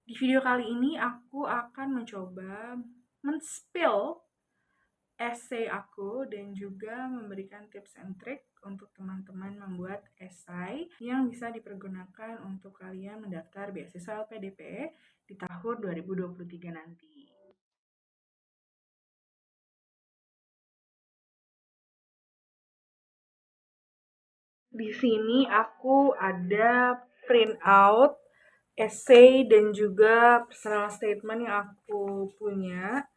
Di video kali ini aku akan mencoba men-spill esai aku dan juga memberikan tips and trick untuk teman-teman membuat esai yang bisa dipergunakan untuk kalian mendaftar beasiswa LPDP di tahun 2023 nanti. Di sini aku ada print out essay dan juga personal statement yang aku punya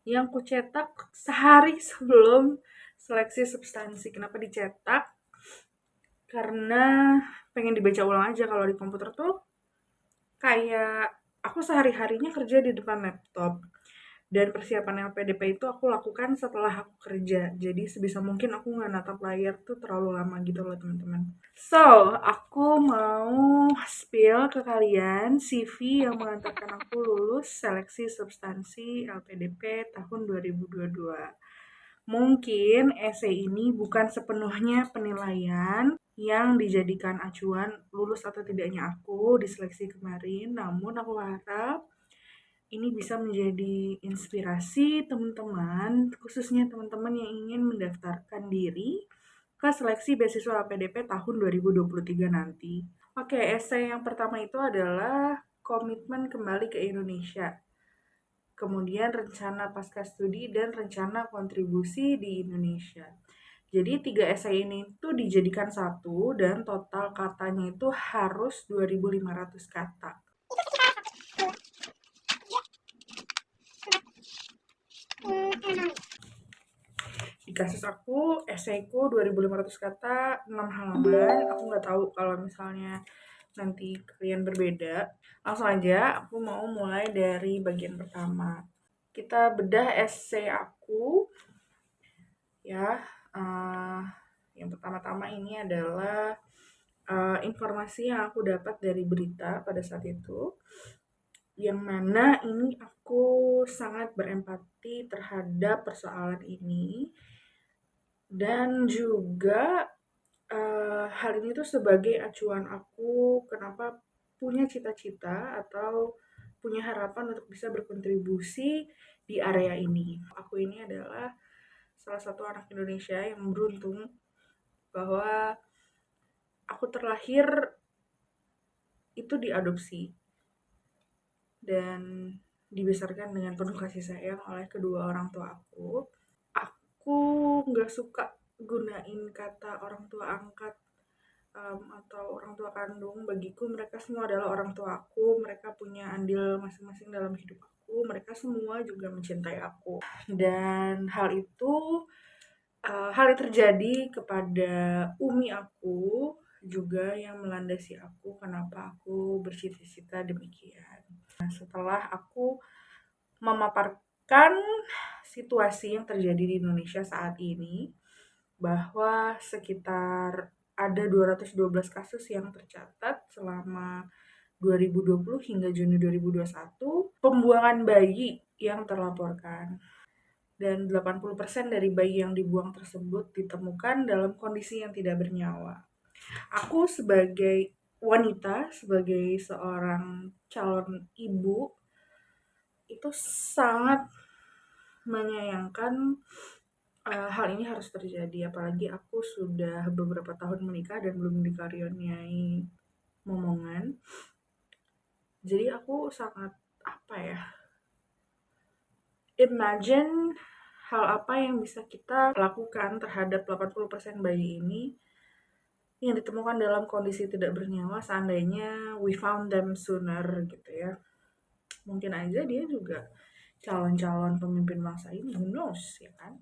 yang kucetak sehari sebelum seleksi substansi. Kenapa dicetak? Karena pengen dibaca ulang aja. Kalau di komputer tuh kayak aku sehari-harinya kerja di depan laptop. Dan persiapan LPDP itu aku lakukan setelah aku kerja. Jadi sebisa mungkin aku nggak natap layar tuh terlalu lama gitu loh teman-teman. So, aku mau spill ke kalian CV yang mengantarkan aku lulus seleksi substansi LPDP tahun 2022. Mungkin essay ini bukan sepenuhnya penilaian yang dijadikan acuan lulus atau tidaknya aku di seleksi kemarin, namun aku harap ini bisa menjadi inspirasi teman-teman, khususnya teman-teman yang ingin mendaftarkan diri ke seleksi beasiswa LPDP tahun 2023 nanti. Oke, essay yang pertama itu adalah komitmen kembali ke Indonesia. Kemudian rencana pasca studi dan rencana kontribusi di Indonesia. Jadi 3 essay ini tuh dijadikan satu dan total katanya itu harus 2.500 kata. Di kasus aku, esaiku 2.500 kata, 6 halaman. Aku nggak tahu kalau misalnya nanti kalian berbeda. Langsung aja, aku mau mulai dari bagian pertama. Kita bedah esai aku, ya. Uh, yang pertama-tama ini adalah informasi yang aku dapat dari berita pada saat itu, yang mana ini aku sangat berempati terhadap persoalan ini dan juga hal ini tuh sebagai acuan aku kenapa punya cita-cita atau punya harapan untuk bisa berkontribusi di area ini. Aku ini adalah salah satu anak Indonesia yang beruntung bahwa aku terlahir itu diadopsi dan dibesarkan dengan penuh kasih sayang oleh kedua orang tua aku. Aku nggak suka gunain kata orang tua angkat atau orang tua kandung. Bagiku mereka semua adalah orang tua aku, mereka punya andil masing-masing dalam hidup aku, mereka semua juga mencintai aku. Dan hal yang terjadi kepada umi aku juga yang melandasi aku kenapa aku bercita-cita demikian. Nah, setelah aku memaparkan situasi yang terjadi di Indonesia saat ini, bahwa sekitar ada 212 kasus yang tercatat selama 2020 hingga Juni 2021, pembuangan bayi yang terlaporkan. Dan 80% dari bayi yang dibuang tersebut ditemukan dalam kondisi yang tidak bernyawa. Aku sebagai wanita, sebagai seorang calon ibu, itu sangat menyayangkan hal ini harus terjadi, apalagi aku sudah beberapa tahun menikah dan belum dikaruniai momongan. Jadi aku sangat imagine hal apa yang bisa kita lakukan terhadap 80% bayi ini yang ditemukan dalam kondisi tidak bernyawa seandainya we found them sooner gitu ya. Mungkin aja dia juga calon-calon pemimpin bangsa ini, who knows ya kan.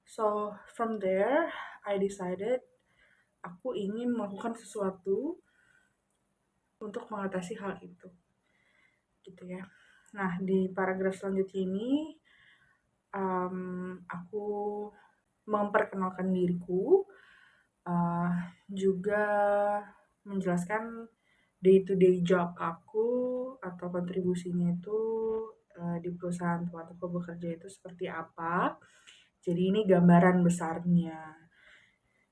So from there I decided aku ingin melakukan sesuatu untuk mengatasi hal itu gitu ya. Nah, di paragraf selanjutnya ini aku memperkenalkan diriku, juga menjelaskan day to day job aku atau kontribusinya itu di perusahaan tempat aku bekerja itu seperti apa. Jadi ini gambaran besarnya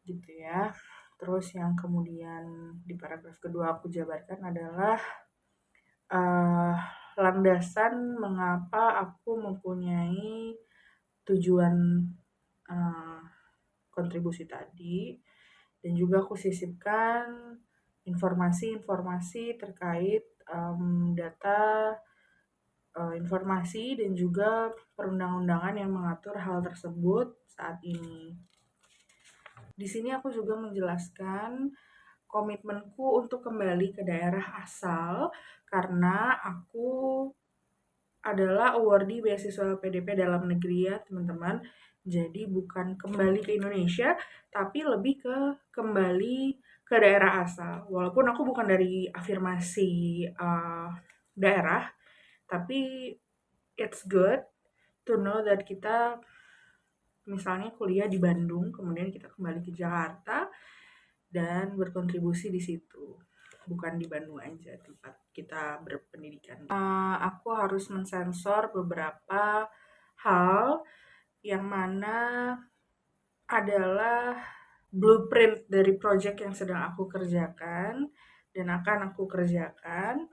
gitu ya. Terus yang kemudian di paragraf kedua aku jabarkan adalah landasan mengapa aku mempunyai tujuan kontribusi tadi, dan juga aku sisipkan informasi-informasi terkait data, informasi dan juga perundang-undangan yang mengatur hal tersebut saat ini. Di sini aku juga menjelaskan komitmenku untuk kembali ke daerah asal karena aku adalah awardee beasiswa PDP dalam negeri ya teman-teman. Jadi bukan kembali ke Indonesia, tapi lebih ke kembali ke daerah asal. Walaupun aku bukan dari afirmasi daerah, tapi it's good to know that kita misalnya kuliah di Bandung, kemudian kita kembali ke Jakarta dan berkontribusi di situ. Bukan di Bandung aja tempat kita berpendidikan. Aku harus mensensor beberapa hal yang mana adalah blueprint dari project yang sedang aku kerjakan dan akan aku kerjakan.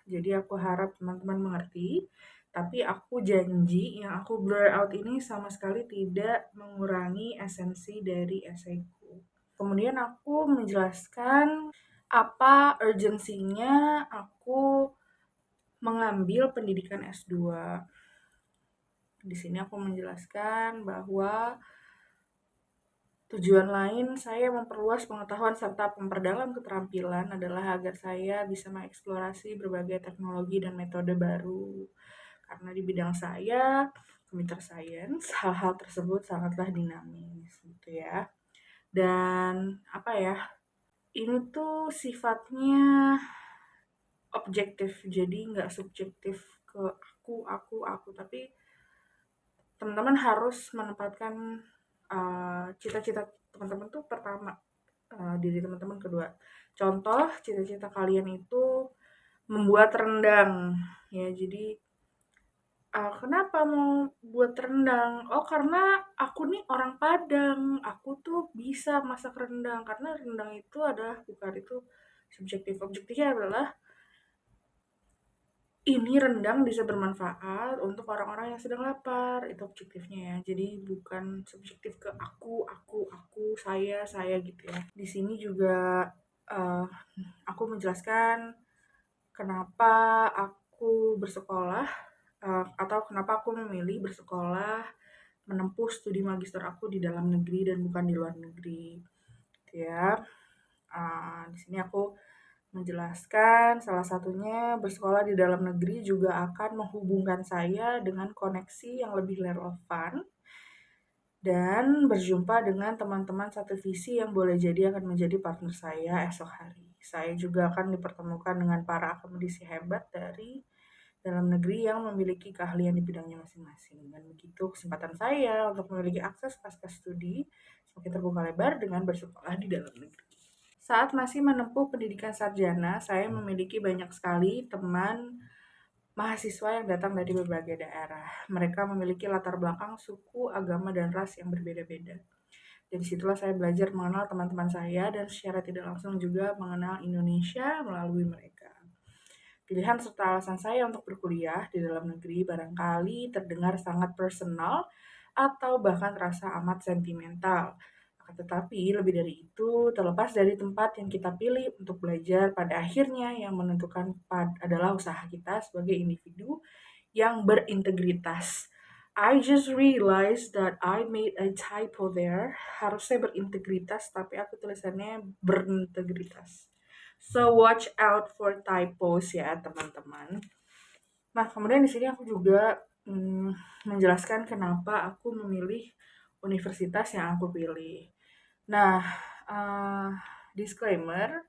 Jadi aku harap teman-teman mengerti. Tapi aku janji yang aku blur out ini sama sekali tidak mengurangi esensi dari esaiku. Kemudian aku menjelaskan apa urgensinya aku mengambil pendidikan S2. Di sini aku menjelaskan bahwa tujuan lain saya memperluas pengetahuan serta memperdalam keterampilan adalah agar saya bisa mengeksplorasi berbagai teknologi dan metode baru. Karena di bidang saya, computer science, hal-hal tersebut sangatlah dinamis gitu ya. Dan apa ya, ini tuh sifatnya objektif, jadi nggak subjektif ke aku, tapi teman-teman harus menempatkan cita-cita teman-teman tuh pertama, diri teman-teman kedua. Contoh, cita-cita kalian itu membuat rendang, ya. Jadi kenapa mau buat rendang? Oh, karena aku nih orang Padang, aku tuh bisa masak rendang. Karena rendang itu adalah bukan itu subjektif. Objektifnya adalah ini rendang bisa bermanfaat untuk orang-orang yang sedang lapar. Itu objektifnya ya. Jadi bukan subjektif ke aku, saya gitu ya. Di sini juga aku menjelaskan kenapa aku bersekolah atau kenapa aku memilih bersekolah menempuh studi magister aku di dalam negeri dan bukan di luar negeri. Gitu ya. Di sini aku menjelaskan salah satunya bersekolah di dalam negeri juga akan menghubungkan saya dengan koneksi yang lebih relevan dan berjumpa dengan teman-teman satu visi yang boleh jadi akan menjadi partner saya esok hari. Saya juga akan dipertemukan dengan para akademisi hebat dari dalam negeri yang memiliki keahlian di bidangnya masing-masing. Dan begitu kesempatan saya untuk memiliki akses pasca studi semakin terbuka lebar dengan bersekolah di dalam negeri. Saat masih menempuh pendidikan sarjana, saya memiliki banyak sekali teman mahasiswa yang datang dari berbagai daerah. Mereka memiliki latar belakang suku, agama, dan ras yang berbeda-beda. Dari situlah saya belajar mengenal teman-teman saya dan secara tidak langsung juga mengenal Indonesia melalui mereka. Pilihan serta alasan saya untuk berkuliah di dalam negeri barangkali terdengar sangat personal atau bahkan terasa amat sentimental. Tetapi lebih dari itu, terlepas dari tempat yang kita pilih untuk belajar, pada akhirnya yang menentukan adalah usaha kita sebagai individu yang berintegritas. I just realized that I made a typo there. Harusnya berintegritas, tapi aku tulisannya berintegritas. So watch out for typos ya teman-teman. Nah kemudian di sini aku juga menjelaskan kenapa aku memilih universitas yang aku pilih. Nah, disclaimer,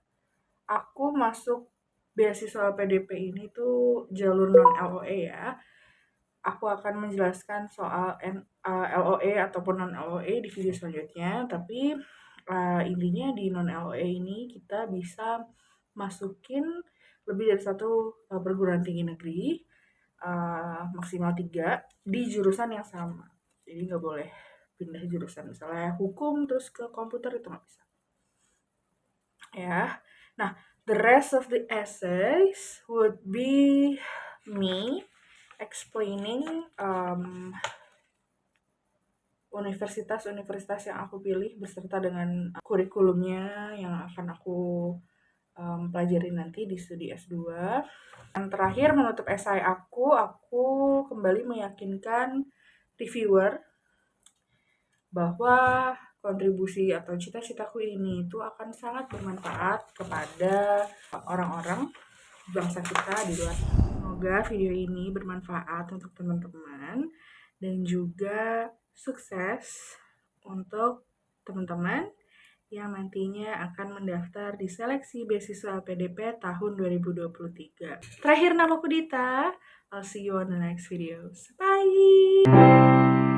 aku masuk beasiswa PDP ini tuh jalur non-LOE ya. Aku akan menjelaskan soal LOE ataupun non-LOE di video selanjutnya, tapi intinya di non-LOE ini kita bisa masukin lebih dari satu perguruan tinggi negeri, maksimal 3 di jurusan yang sama. Jadi nggak boleh pindah jurusan, misalnya hukum terus ke komputer itu nggak bisa. Ya, nah The rest of the essays would be me explaining universitas-universitas yang aku pilih beserta dengan kurikulumnya yang akan aku pelajari nanti di studi S2. Yang terakhir menutup esai aku kembali meyakinkan reviewer bahwa kontribusi atau cita-citaku ini itu akan sangat bermanfaat kepada orang-orang bangsa kita di luar. Semoga video ini bermanfaat untuk teman-teman dan juga sukses untuk teman-teman yang nantinya akan mendaftar di seleksi beasiswa LPDP tahun 2023. Terakhir, namaku Dita. I'll see you on the next videos. Bye!